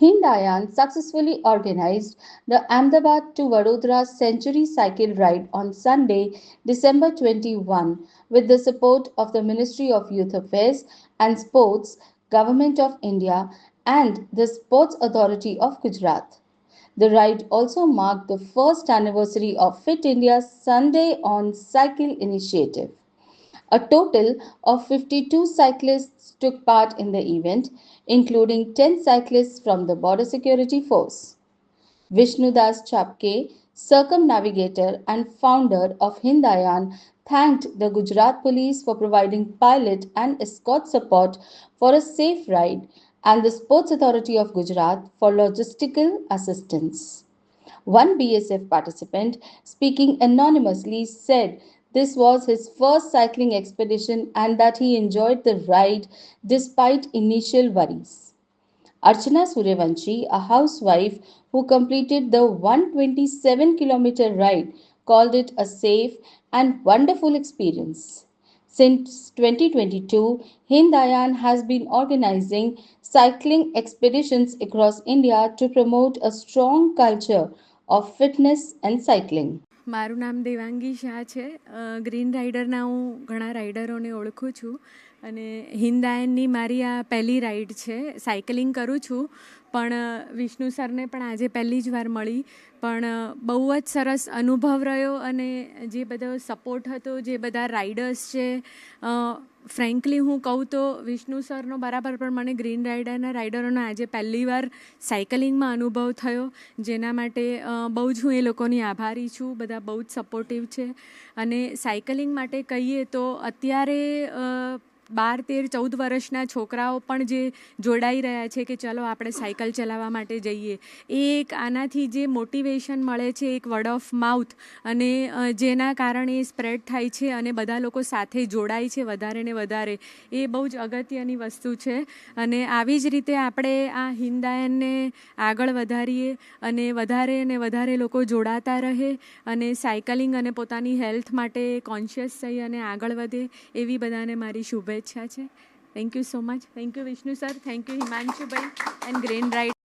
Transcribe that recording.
Hindayan successfully organized the Ahmedabad to Vadodara Century Cycle Ride on Sunday, December 21, with the support of the Ministry of Youth Affairs and Sports, Government of India, and the Sports Authority of Gujarat. The ride also marked the first anniversary of Fit India Sunday on Cycle initiative. A total of 52 cyclists took part in the event, including 10 cyclists from the Border Security Force. Vishnudas Chapke, circumnavigator and founder of Hindayan, thanked the Gujarat police for providing pilot and escort support for a safe ride and the Sports Authority of Gujarat for logistical assistance. One BSF participant, speaking anonymously, said this was his first cycling expedition and that he enjoyed the ride despite initial worries. Archana Suryavanshi, a housewife who completed the 127-kilometer ride, called it a safe and wonderful experience. Since 2022, Hindayan has been organizing cycling expeditions across India to promote a strong culture of fitness and cycling. મારું નામ દેવાંગી શાહ છે. Green રાઇડરના હું ઘણા રાઇડરોને ઓળખું છું અને હિન્દાયનની મારી આ પહેલી રાઇડ છે. સાયકલિંગ કરું છું પણ વિષ્ણુ સરને પણ આજે પહેલી જ વાર મળી, પણ બહુ જ સરસ અનુભવ રહ્યો અને જે બધો સપોર્ટ હતો, જે બધા રાઇડર્સ છે, ફ્રેન્કલી હું કહું તો વિષ્ણુ સરનો બરાબર પણ મને ગ્રીન રાઇડરોનો આજે પહેલી વાર સાયકલિંગમાં અનુભવ થયો, જેના માટે બહુ જ હું એ લોકોની આભારી છું. બધા બહુ જ સપોર્ટિવ છે અને સાયકલિંગ માટે કહીએ તો અત્યારે 12-13-14 વર્ષના છોકરાઓ પણ જે જોડાઈ રહ્યા છે કે ચલો આપણે સાયકલ ચલાવવા માટે જઈએ, એ એક આનાથી જે મોટિવેશન મળે છે, એક વર્ડ ઓફ માઉથ, અને જેના કારણે એ સ્પ્રેડ થાય છે અને બધા લોકો સાથે જોડાય છે વધારે ને વધારે, એ બહુ જ અગત્યની વસ્તુ છે. અને આવી જ રીતે આપણે આ હિન્દાયનને આગળ વધારીએ અને વધારે લોકો જોડાતા રહે અને સાયકલિંગ અને પોતાની હેલ્થ માટે કોન્શિયસ થઈ અને આગળ વધે, એવી બધાને મારી શુભેચ્છા છે. Thank you so much. Thank you Vishnu sir, thank you Himanshubhai and green ride.